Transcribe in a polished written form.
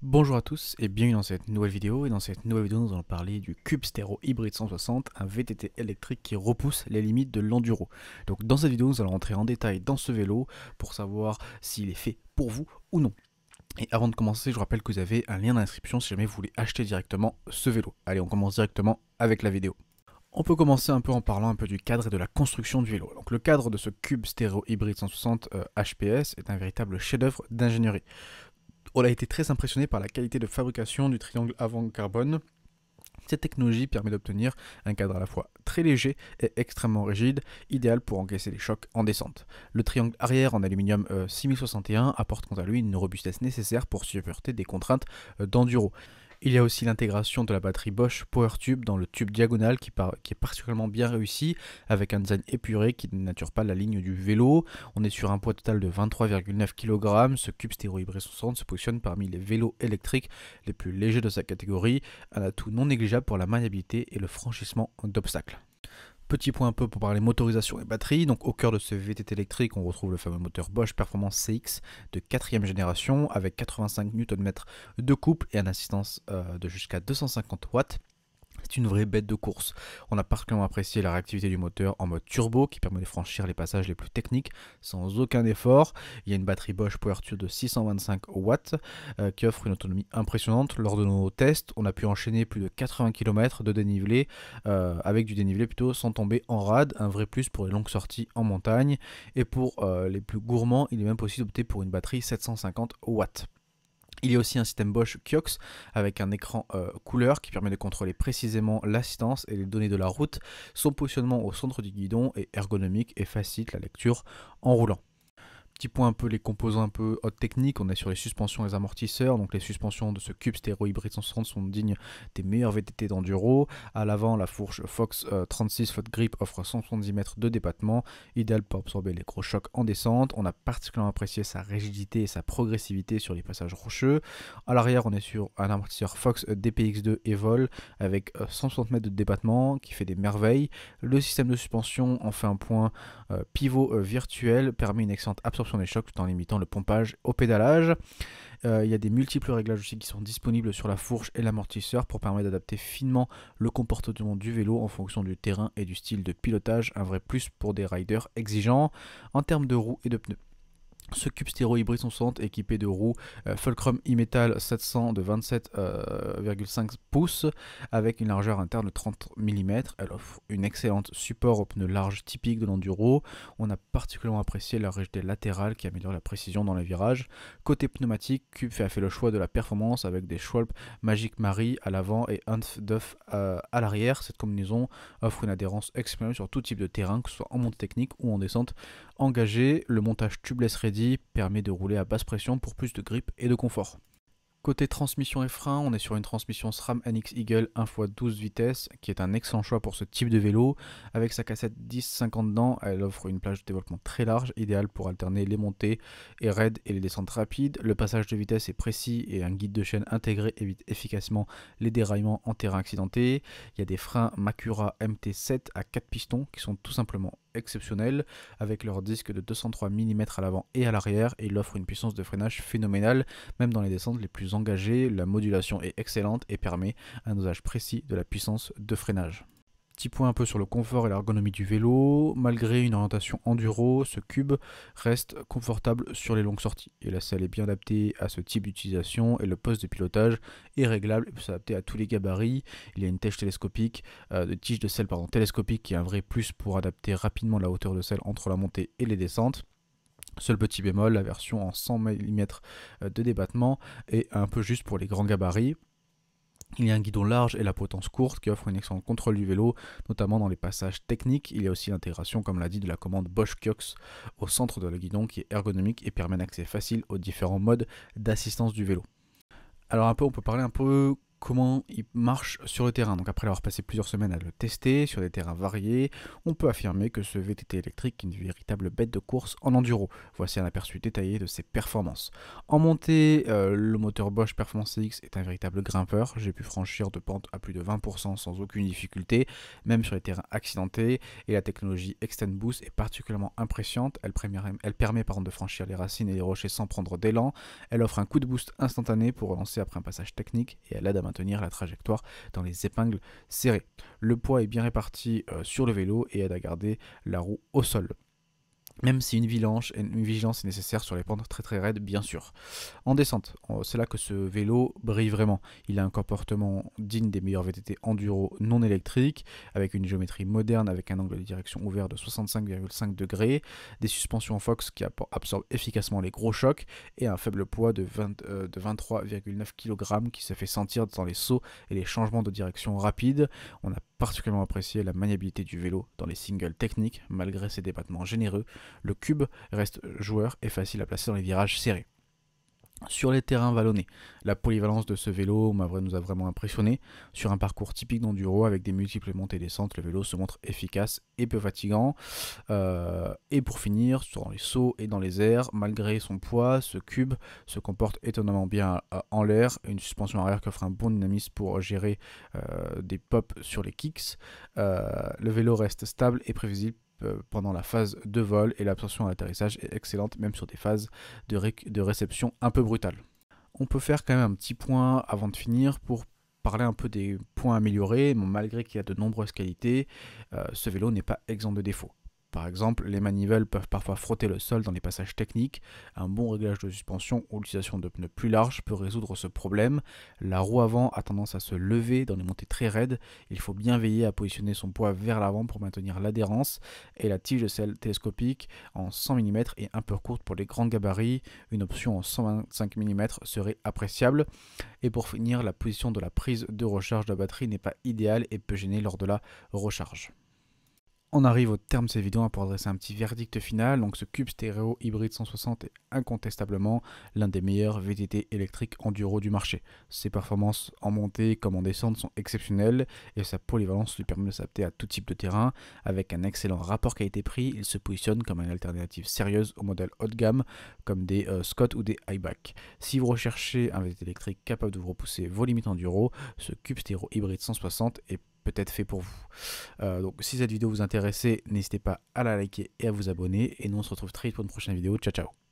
Bonjour à tous et bienvenue dans cette nouvelle vidéo. Et dans cette nouvelle vidéo, nous allons parler du Cube Stéréo Hybride 160, un VTT électrique qui repousse les limites de l'enduro. Donc dans cette vidéo, nous allons rentrer en détail dans ce vélo pour savoir s'il est fait pour vous ou non. Et avant de commencer, je vous rappelle que vous avez un lien dans la description si jamais vous voulez acheter directement ce vélo. Allez, on commence directement avec la vidéo. On peut commencer un peu en parlant un peu du cadre et de la construction du vélo. Donc le cadre de ce Cube Stéréo Hybride 160 HPS est un véritable chef-d'œuvre d'ingénierie. On a été très impressionné par la qualité de fabrication du triangle avant carbone. Cette technologie permet d'obtenir un cadre à la fois très léger et extrêmement rigide, idéal pour encaisser les chocs en descente. Le triangle arrière en aluminium 6061 apporte quant à lui une robustesse nécessaire pour supporter des contraintes d'enduro. Il y a aussi l'intégration de la batterie Bosch PowerTube dans le tube diagonal qui est particulièrement bien réussi, avec un design épuré qui ne nature pas la ligne du vélo. On est sur un poids total de 23,9 kg. Ce Cube Stéréo Hybride 60 se positionne parmi les vélos électriques les plus légers de sa catégorie, un atout non négligeable pour la maniabilité et le franchissement d'obstacles. Petit point un peu pour parler motorisation et batterie. Donc au cœur de ce VTT électrique, on retrouve le fameux moteur Bosch Performance CX de 4ème génération avec 85 Nm de couple et une assistance de jusqu'à 250 watts. C'est une vraie bête de course. On a particulièrement apprécié la réactivité du moteur en mode turbo qui permet de franchir les passages les plus techniques sans aucun effort. Il y a une batterie Bosch PowerTube de 625 watts qui offre une autonomie impressionnante. Lors de nos tests, on a pu enchaîner plus de 80 km de dénivelé avec du dénivelé plutôt sans tomber en rade. Un vrai plus pour les longues sorties en montagne. Et pour les plus gourmands, il est même possible d'opter pour une batterie 750 watts. Il y a aussi un système Bosch Kiox avec un écran couleur qui permet de contrôler précisément l'assistance et les données de la route. Son positionnement au centre du guidon est ergonomique et facilite la lecture en roulant. Petit point un peu les composants un peu haute technique, on est sur les suspensions et les amortisseurs. Donc les suspensions de ce Cube Stéréo Hybride 160 sont dignes des meilleurs VTT d'enduro. À l'avant, la fourche Fox 36 Float Grip offre 170 mètres de débattement, idéal pour absorber les gros chocs en descente. On a particulièrement apprécié sa rigidité et sa progressivité sur les passages rocheux. À l'arrière, on est sur un amortisseur Fox DPX2 Evol avec 160 mètres de débattement qui fait des merveilles. Le système de suspension en fait un point pivot virtuel, permet une excellente absorption des chocs tout en limitant le pompage au pédalage. Il y a des multiples réglages aussi qui sont disponibles sur la fourche et l'amortisseur pour permettre d'adapter finement le comportement du vélo en fonction du terrain et du style de pilotage, un vrai plus pour des riders exigeants. En termes de roues et de pneus, ce Cube Stéréo Hybride 160 équipé de roues Fulcrum e-metal 700 de 27,5 pouces avec une largeur interne de 30 mm. Elle offre une excellente support aux pneus larges typiques de l'enduro. On a particulièrement apprécié la rigidité latérale qui améliore la précision dans les virages. Côté pneumatique, Cube a fait le choix de la performance avec des Schwalbe Magic Mary à l'avant et Hanf Duff à l'arrière. Cette combinaison offre une adhérence exceptionnelle sur tout type de terrain, que ce soit en montée technique ou en descente engagée. Le montage tubeless ready permet de rouler à basse pression pour plus de grip et de confort. Côté transmission et frein, on est sur une transmission SRAM NX Eagle 1x12 vitesses qui est un excellent choix pour ce type de vélo. Avec sa cassette 10-50 dents, elle offre une plage de développement très large, idéale pour alterner les montées et raides et les descentes rapides. Le passage de vitesse est précis et un guide de chaîne intégré évite efficacement les déraillements en terrain accidenté. Il y a des freins Makura MT7 à 4 pistons qui sont tout simplement exceptionnels avec leur disque de 203 mm à l'avant et à l'arrière, et il offre une puissance de freinage phénoménale même dans les descentes les plus engagées. La modulation est excellente et permet un dosage précis de la puissance de freinage. Petit point un peu sur le confort et l'ergonomie du vélo. Malgré une orientation enduro, ce Cube reste confortable sur les longues sorties. Et la selle est bien adaptée à ce type d'utilisation et le poste de pilotage est réglable et peut s'adapter à tous les gabarits. Il y a une tige télescopique, tige de selle télescopique qui est un vrai plus pour adapter rapidement la hauteur de selle entre la montée et les descentes. Seul petit bémol, la version en 100 mm de débattement est un peu juste pour les grands gabarits. Il y a un guidon large et la potence courte qui offre un excellent contrôle du vélo, notamment dans les passages techniques. Il y a aussi l'intégration, comme l'a dit, de la commande Bosch Kiox au centre de le guidon qui est ergonomique et permet un accès facile aux différents modes d'assistance du vélo. Alors un peu, on peut parler un peu comment il marche sur le terrain. Donc après avoir passé plusieurs semaines à le tester sur des terrains variés, on peut affirmer que ce VTT électrique est une véritable bête de course en enduro. Voici un aperçu détaillé de ses performances. En montée, le moteur Bosch Performance X est un véritable grimpeur. J'ai pu franchir de pentes à plus de 20% sans aucune difficulté, même sur les terrains accidentés, et la technologie Extend Boost est particulièrement impressionnante. Elle permet de franchir les racines et les rochers sans prendre d'élan. Elle offre un coup de boost instantané pour relancer après un passage technique et elle aide à maintenir la trajectoire dans les épingles serrées. Le poids est bien réparti sur le vélo et aide à garder la roue au sol. Même si une vigilance est nécessaire sur les pentes très raides, bien sûr. En descente, c'est là que ce vélo brille vraiment. Il a un comportement digne des meilleurs VTT enduro non électriques, avec une géométrie moderne, avec un angle de direction ouvert de 65,5 degrés, des suspensions Fox qui absorbent efficacement les gros chocs, et un faible poids de 23,9 kg qui se fait sentir dans les sauts et les changements de direction rapides. On a particulièrement apprécié la maniabilité du vélo dans les singles techniques, malgré ses débattements généreux. Le cube reste joueur et facile à placer dans les virages serrés. Sur les terrains vallonnés, la polyvalence de ce vélo nous a vraiment impressionné. Sur un parcours typique d'enduro avec des multiples montées et descentes, le vélo se montre efficace et peu fatigant. Et pour finir, dans les sauts et dans les airs, malgré son poids, ce cube se comporte étonnamment bien en l'air. Une suspension arrière qui offre un bon dynamisme pour gérer des pops sur les kicks. Le vélo reste stable et prévisible pendant la phase de vol et l'absorption à l'atterrissage est excellente même sur des phases de réception un peu brutales. On peut faire quand même un petit point avant de finir pour parler un peu des points améliorés. Malgré qu'il y a de nombreuses qualités, ce vélo n'est pas exempt de défauts. Par exemple, les manivelles peuvent parfois frotter le sol dans les passages techniques. Un bon réglage de suspension ou l'utilisation de pneus plus larges peut résoudre ce problème. La roue avant a tendance à se lever dans les montées très raides. Il faut bien veiller à positionner son poids vers l'avant pour maintenir l'adhérence. Et la tige de selle télescopique en 100 mm est un peu courte pour les grands gabarits. Une option en 125 mm serait appréciable. Et pour finir, la position de la prise de recharge de la batterie n'est pas idéale et peut gêner lors de la recharge. On arrive au terme de cette vidéo pour adresser un petit verdict final. Donc ce Cube Stéréo Hybride 160 est incontestablement l'un des meilleurs VTT électriques enduro du marché. Ses performances en montée comme en descente sont exceptionnelles et sa polyvalence lui permet de s'adapter à tout type de terrain. Avec un excellent rapport qualité-prix, il se positionne comme une alternative sérieuse aux modèles haut de gamme comme des Scott ou des Highback. Si vous recherchez un VTT électrique capable de vous repousser vos limites enduro, ce Cube Stéréo Hybride 160 est peut-être fait pour vous. Donc si cette vidéo vous intéresse, n'hésitez pas à la liker et à vous abonner. Et nous on se retrouve très vite pour une prochaine vidéo. Ciao ciao.